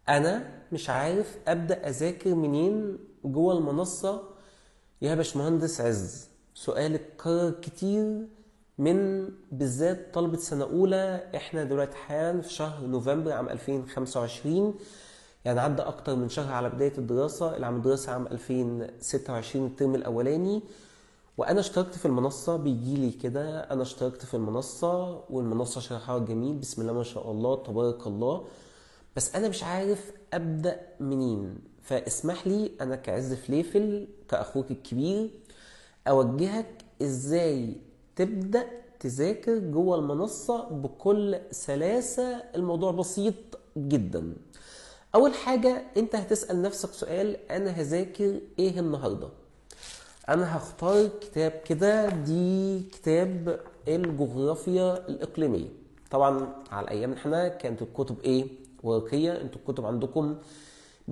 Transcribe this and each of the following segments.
انا مش عارف ابدا اذاكر منين جوه المنصه يا باشمهندس عز. سؤال اتكرر كتير من بالذات طلبة سنة أولى. احنا دلوقتي حاليا في شهر نوفمبر عام 2025، يعني عدى أكتر من شهر على بداية الدراسة. العام الدراسي عام 2026 الترم الأولاني، وأنا اشتركت في المنصة. بيجيلي كده أنا اشتركت في المنصة والمنصة شرحها جميل، بسم الله ما شاء الله تبارك الله، بس أنا مش عارف أبدأ منين. فاسمح لي أنا كعز فليفل كأخوك الكبير أوجهك إزاي تبدأ تذاكر جوه المنصة بكل سلاسة. الموضوع بسيط جدا. أول حاجة أنت هتسأل نفسك سؤال: أنا هذاكر إيه النهاردة؟ أنا هختار كتاب كده، دي كتاب الجغرافيا الإقليمية. طبعا على أيام احنا كانت الكتب إيه؟ ورقية. انتوا الكتب عندكم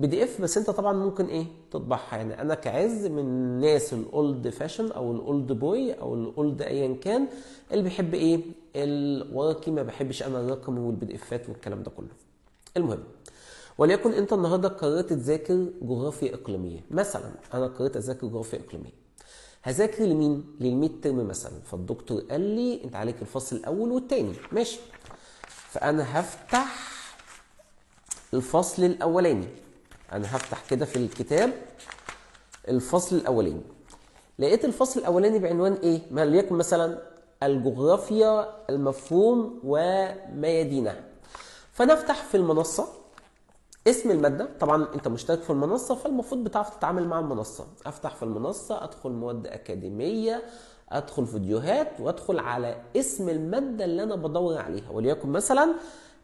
PDF، بس انت طبعا ممكن ايه تطبعها. يعني انا كعز من الناس الاولد فاشن او الاولد بوي او الاولد ايا كان اللي بيحب ايه الورقي، ما بحبش انا الرقمي والPDFات والكلام ده كله. المهم، وليكن انت النهارده قررت تذاكر جغرافيا اقليميه مثلا. انا قررت اذاكر جغرافيا اقليميه، هذاكر لمين؟ للميد ترم مثلا. فالدكتور قال لي انت عليك الفصل الاول والثاني، ماشي. فانا هفتح الفصل الاولاني، انا هفتح كده في الكتاب الفصل الاولاني. لقيت الفصل الاولاني بعنوان ايه؟ ما ليكن مثلا الجغرافيا المفهوم وميادينها. فنفتح في المنصه اسم الماده. طبعا انت مشترك في المنصه فالمفروض بتعرف تتعامل مع المنصه. افتح في المنصه، ادخل مواد اكاديميه، ادخل فيديوهات، وادخل على اسم الماده اللي انا بدور عليها. وليكن مثلا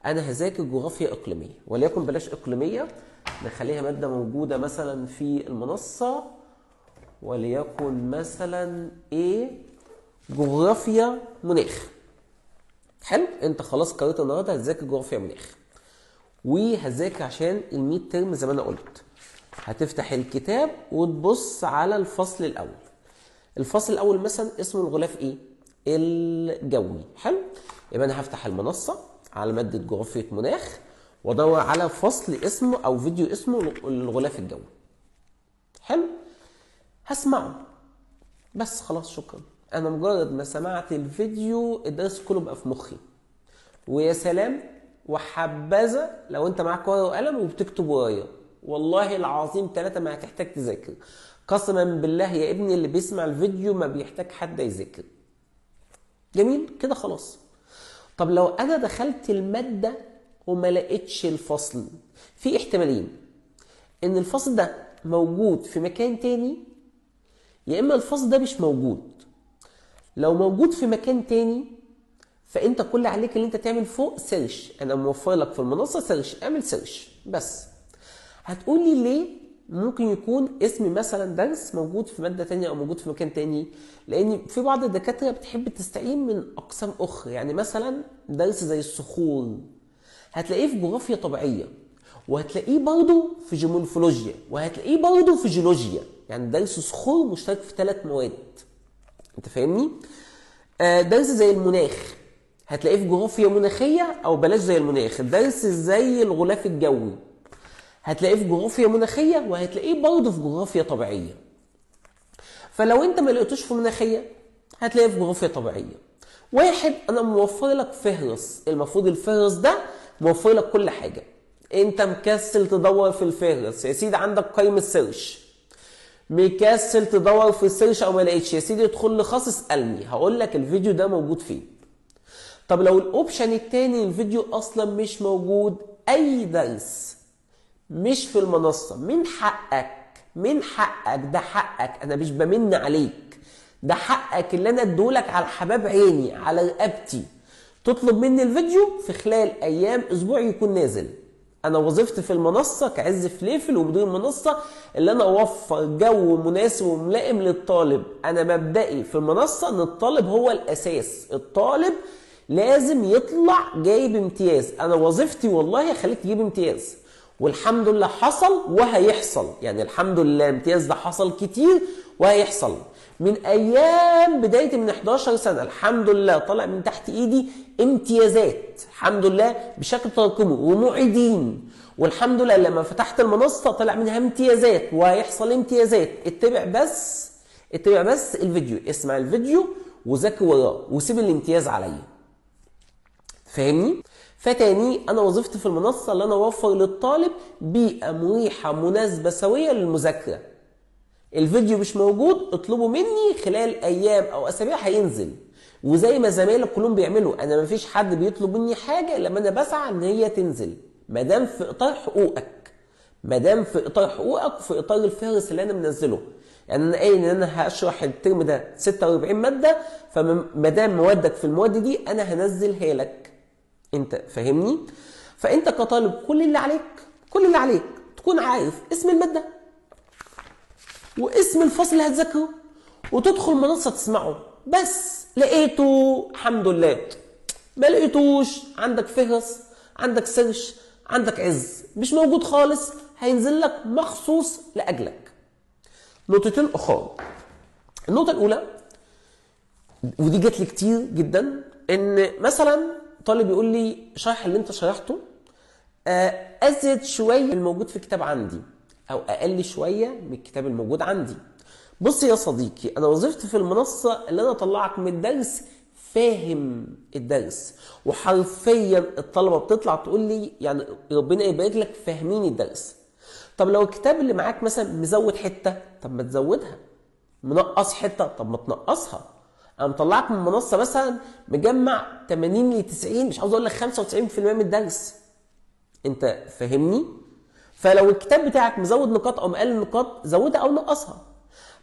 انا هذاكر جغرافيا اقليميه، وليكن بلاش اقليميه، نخليها ماده موجوده مثلا في المنصه، وليكن مثلا ايه؟ جغرافيا مناخ. حلو، انت خلاص قررت النهارده هتذاكر جغرافيا مناخ، وهذاكر عشان الميد ترم زي ما انا قلت. هتفتح الكتاب وتبص على الفصل الاول. الفصل الاول مثلا اسمه الغلاف ايه؟ الجوي. حلو، يبقى انا هفتح المنصه على ماده جغرافيا مناخ وادور على فصل اسمه او فيديو اسمه الغلاف الجوي. حلو، هسمعه بس خلاص، شكرا. انا مجرد ما سمعت الفيديو الدرس كله بقى في مخي. ويا سلام وحبذا لو انت معاك ورقه وقلم وبتكتب ورايا، والله العظيم 3 ما هتحتاج تذاكر. قسما بالله يا ابني اللي بيسمع الفيديو ما بيحتاج حد يذاكر. جميل كده، خلاص. طب لو انا دخلت الماده وما لقيتش الفصل، في احتمالين: ان الفصل ده موجود في مكان تاني، يا اما الفصل ده مش موجود. لو موجود في مكان تاني فانت كل عليك اللي انت تعمل فوق سيرش. انا موفر لك في المنصه سيرش، اعمل سيرش بس. هتقول لي ليه؟ ممكن يكون اسم مثلا درس موجود في ماده تانية او موجود في مكان تاني، لان في بعض الدكاتره بتحب تستعين من اقسام اخرى. يعني مثلا درس زي الصخور هتلاقيه في جغرافيا طبيعيه، وهتلاقيه برضه في جيومورفولوجيا، وهتلاقيه برضه في جيولوجيا. يعني درس صخور مشترك في 3 مواد. انت فاهمني؟ درس زي المناخ هتلاقيه في جغرافيا مناخيه، او بلاش زي المناخ، درس زي الغلاف الجوي هتلاقيه في جغرافيا مناخيه، وهتلاقيه برضه في جغرافيا طبيعيه. فلو انت ما لقيتوش في مناخيه هتلاقيه في جغرافيا طبيعيه. واحد، انا موفر لك فهرس، المفروض الفهرس ده موفر لك كل حاجه. انت مكسل تدور في الفهرس يا سيدي، عندك قائمه سيرش. مكسل تدور في السيرش او ما لقيتش، يا سيدي ادخل لي خاص اسالني هقول لك الفيديو ده موجود فين. طب لو الاوبشن التاني الفيديو اصلا مش موجود، اي درس مش في المنصه، من حقك، من حقك، ده حقك، انا مش بمن عليك، ده حقك اللي انا ادولك على حباب عيني على رقبتي، تطلب مني الفيديو في خلال ايام اسبوع يكون نازل. انا وظيفتي في المنصه كعز فليفل ومدير المنصه اللي انا اوفر جو مناسب وملائم للطالب. انا مبدئي في المنصه ان الطالب هو الاساس، الطالب لازم يطلع جايب امتياز. انا وظيفتي والله اخليك تجيب امتياز، والحمد لله حصل وهيحصل. يعني الحمد لله امتياز ده حصل كتير وهيحصل. من ايام بدايتي من 11 سنه الحمد لله طالع من تحت ايدي امتيازات الحمد لله بشكل تراكمي، ومعيدين والحمد لله لما فتحت المنصه طلع منها امتيازات وهيحصل امتيازات. اتبع بس الفيديو، اسمع الفيديو وذاكر وراه وسيب الامتياز عليا. فاهمني؟ فتاني انا وظيفتي في المنصه اللي انا اوفر للطالب بيئه مريحه مناسبه سويه للمذاكره. الفيديو مش موجود اطلبه مني خلال ايام او اسابيع هينزل، وزي ما زمايلك كلهم بيعملوا. انا مفيش حد بيطلب مني حاجه لما انا بسعى ان هي تنزل، ما دام في اطار حقوقك، وفي اطار الفهرس اللي انا منزله. يعني انا قايل ان انا هشرح الترم ده 46 ماده، فما دام موادك في المواد دي انا هنزلها لك. انت فاهمني؟ فانت كطالب كل اللي عليك تكون عارف اسم الماده واسم الفصل اللي هتذاكره، وتدخل منصه تسمعه. بس لقيته الحمد لله، ما لقيتوش عندك فهرس، عندك سيرش، عندك عز، مش موجود خالص، هينزل لك مخصوص لاجلك. نقطتين اخرى. النقطه الاولى ودي جات لي كتير جدا، ان مثلا طالب يقول لي شرح اللي انت شرحته ازيد شويه الموجود في الكتاب عندي، او اقل شويه من الكتاب الموجود عندي. بص يا صديقي، انا وظيفتي في المنصه اللي انا اطلعك من الدرس فاهم الدرس، وحرفيا الطلبه بتطلع تقول لي يعني ربنا يبارك لك فاهمين الدرس. طب لو الكتاب اللي معاك مثلا مزود حته، طب ما تزودها. منقص حته، طب ما تنقصها. انا مطلعك من المنصه مثلا مجمع 80 ل 90، مش عاوز اقول لك 95% من الدرس. انت فاهمني؟ فلو الكتاب بتاعك مزود نقاط او مقلل نقاط، زودها او نقصها.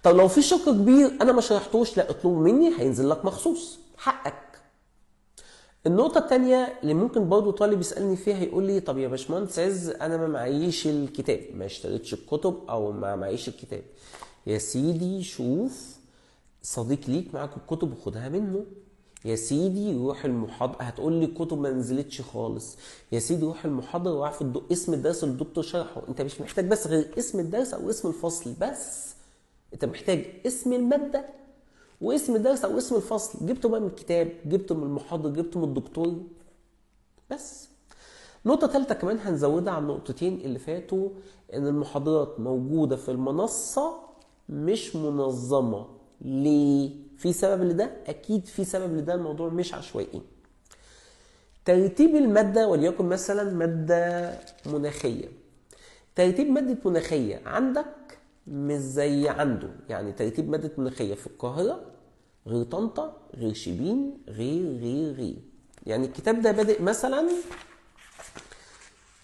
طب لو في شق كبير انا ما شرحتوش، لا اطلبه مني هينزل لك مخصوص، حقك. النقطة الثانية اللي ممكن برضه طالب يسألني فيها، يقول لي طب يا باشمهندس عز انا ما معيش الكتاب، ما اشتريتش الكتب او ما معيش الكتاب. يا سيدي شوف صديق ليك معاك الكتب وخدها منه. يا سيدي روح المحاضرة. هتقول لي الكتب ما نزلتش خالص. يا سيدي روح المحاضرة واعرف اسم الدرس اللي الدكتور شرحه. انت مش محتاج بس غير اسم الدرس او اسم الفصل بس، انت محتاج اسم المادة واسم الدرس او اسم الفصل. جبته بقى من الكتاب، جبته من المحاضر، جبته من الدكتور بس. نقطة ثالثة كمان هنزودها على النقطتين اللي فاتوا، ان المحاضرات موجودة في المنصة مش منظمة. ليه؟ في سبب لده؟ اكيد في سبب لده، الموضوع مش عشوائي. ترتيب المادة، وليكن مثلا مادة مناخية، ترتيب مادة مناخية عندك مش زي عنده. يعني ترتيب مادة مناخية في القاهرة غير طنطا غير شبين غير. يعني الكتاب ده بادئ مثلا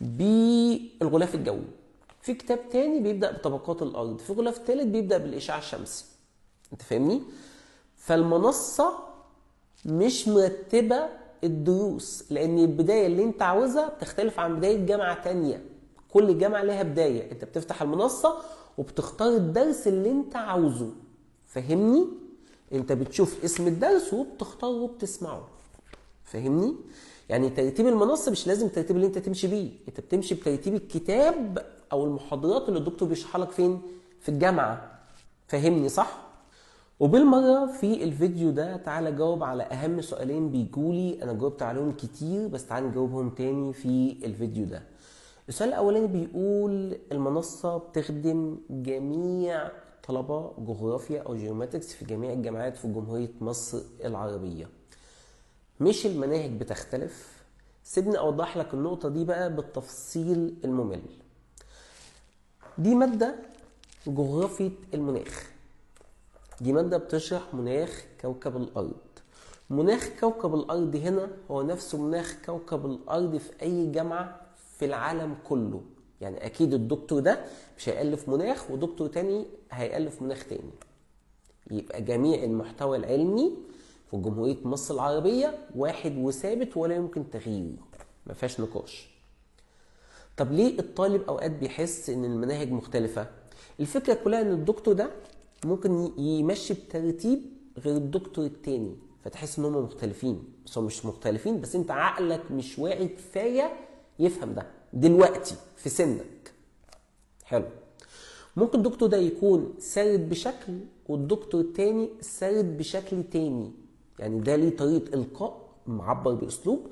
بالغلاف الجوي، في كتاب تاني بيبدأ بطبقات الأرض، في غلاف تالت بيبدأ بالإشعاع الشمسي. انت فاهمني؟ فالمنصة مش مرتبة الدروس، لأن البداية اللي انت عاوزها بتختلف عن بداية جامعة تانية. كل جامعة لها بداية، انت بتفتح المنصة وبتختار الدرس اللي انت عاوزه. فاهمني؟ انت بتشوف اسم الدرس وبتختاره وبتسمعه. فاهمني؟ يعني ترتيب المنصة مش لازم الترتيب اللي انت تمشي بيه، انت بتمشي بترتيب الكتاب او المحاضرات اللي الدكتور بيشرحها لك فين؟ في الجامعة. فاهمني صح؟ وبالمرة في الفيديو ده تعالى جاوب على اهم سؤالين بيجولي. انا جاوبت عليهم كتير بس تعالى نجاوبهم تاني في الفيديو ده. السؤال الاولاني بيقول المنصة بتخدم جميع طلبة جغرافيا او جيوماتكس في جميع الجامعات في جمهورية مصر العربية، مش المناهج بتختلف. سيبني اوضح لك النقطة دي بقى بالتفصيل الممل. دي مادة جغرافية المناخ، دي مادة بتشرح مناخ كوكب الأرض. مناخ كوكب الأرض هنا هو نفسه مناخ كوكب الأرض في أي جامعة في العالم كله. يعني أكيد الدكتور ده مش هيألف مناخ ودكتور تاني هيألف مناخ تاني، يبقى جميع المحتوى العلمي في جمهورية مصر العربية واحد وثابت ولا يمكن تغييره، ما فيهاش نقاش. طب ليه الطالب أوقات بيحس إن المناهج مختلفة؟ الفكرة كلها إن الدكتور ده ممكن يمشي بترتيب غير الدكتور التاني، فتحس ان هم مختلفين. بس هم مش مختلفين، بس انت عقلك مش واعي كفايه يفهم ده دلوقتي في سنك. حلو. ممكن الدكتور ده يكون سارد بشكل والدكتور التاني سارد بشكل تاني. يعني ده ليه طريقه القاء معبر باسلوب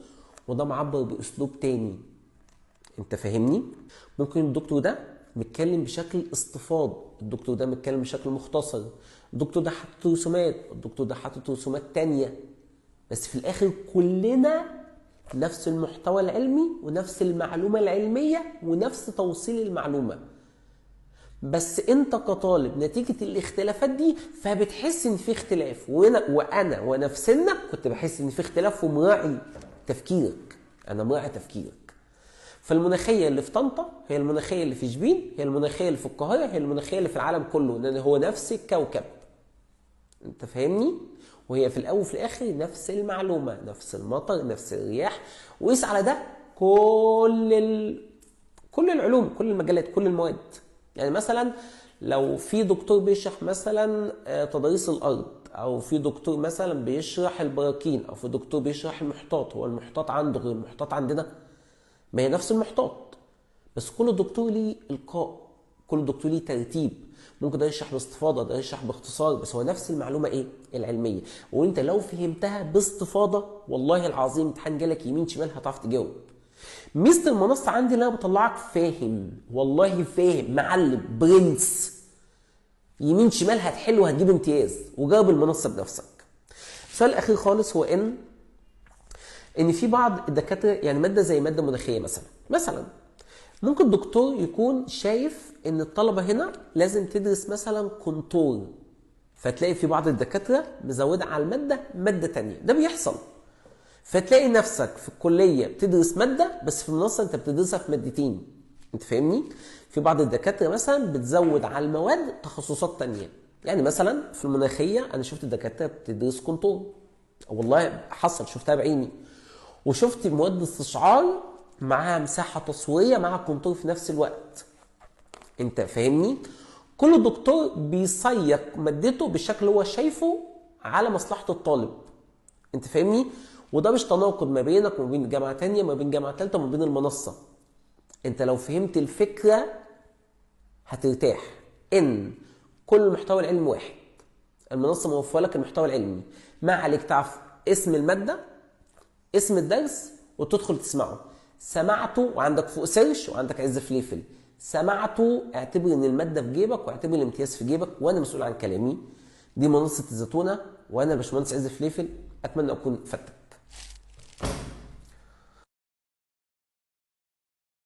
وده معبر باسلوب تاني. انت فاهمني؟ ممكن الدكتور ده متكلم بشكل استفاض، الدكتور ده متكلم بشكل مختصر، الدكتور ده حاطط رسومات، الدكتور ده حاطط رسومات تانية، بس في الاخر كلنا نفس المحتوى العلمي ونفس المعلومة العلمية ونفس توصيل المعلومة. بس انت كطالب نتيجة الاختلافات دي فبتحس ان في اختلاف، وانا ونفسنا كنت بحس ان في اختلاف ومراعي تفكيرك، انا مراعي تفكيرك. فالمناخية اللي في طنطا هي المناخية اللي في شبين، هي المناخية اللي في القاهرة، هي المناخية اللي في العالم كله، لان هو نفس الكوكب. انت فاهمني؟ وهي في الاول وفي الاخر نفس المعلومة، نفس المطر، نفس الرياح. وقيس على ده كل العلوم، كل المجالات، كل المواد. يعني مثلا لو في دكتور بيشرح مثلا تضاريس الارض، او في دكتور مثلا بيشرح البراكين، او في دكتور بيشرح المحيطات، هو المحيطات عنده غير المحيطات عندنا؟ ما هي نفس المحيطات، بس كل دكتور ليه القاء، كل دكتور ليه ترتيب. ممكن ده يشرح باستفاضه، ده يشرح باختصار، بس هو نفس المعلومه ايه؟ العلميه. وانت لو فهمتها باستفاضه والله العظيم امتحان جالك يمين شمال هتعرف تجاوب. ميزه المنصه عندي ان انا بطلعك فاهم، والله فاهم، معلم، برنس، يمين شمال هتحل وهتجيب امتياز، وجاوب المنصه بنفسك. السؤال الاخير خالص هو ان في بعض الدكاتره، يعني ماده زي ماده مناخيه مثلا ممكن الدكتور يكون شايف ان الطلبه هنا لازم تدرس مثلا كونتور، فتلاقي في بعض الدكاتره مزوده على الماده ماده تانية، ده بيحصل. فتلاقي نفسك في الكليه بتدرس ماده بس في المنصه انت بتدرسها في مادتين. انت فاهمني؟ في بعض الدكاتره مثلا بتزود على المواد تخصصات تانية. يعني مثلا في المناخيه انا شفت الدكاتره بتدرس كونتور، والله حصل، شفتها بعيني. وشفت مواد استشعار معاها مساحه تصويريه مع كونتور في نفس الوقت. انت فاهمني؟ كل دكتور بيسيق مادته بالشكل اللي هو شايفه على مصلحه الطالب. انت فاهمني؟ وده مش تناقض ما بينك وما بين جامعه تانية، ما بين جامعه ثالثه، وما بين المنصه. انت لو فهمت الفكره هترتاح ان كل المحتوى العلمي واحد. المنصه موفره لك المحتوى العلمي، ما عليك تعرف اسم الماده، اسم الدرس، وتدخل تسمعه. سمعته وعندك فوق سيرش وعندك عز فليفل، سمعته اعتبر ان الماده في جيبك واعتبر الامتياز في جيبك، وانا مسؤول عن كلامي. دي منصه الزتونه، وانا باشمهندس عز فليفل. اتمنى اكون فدتك.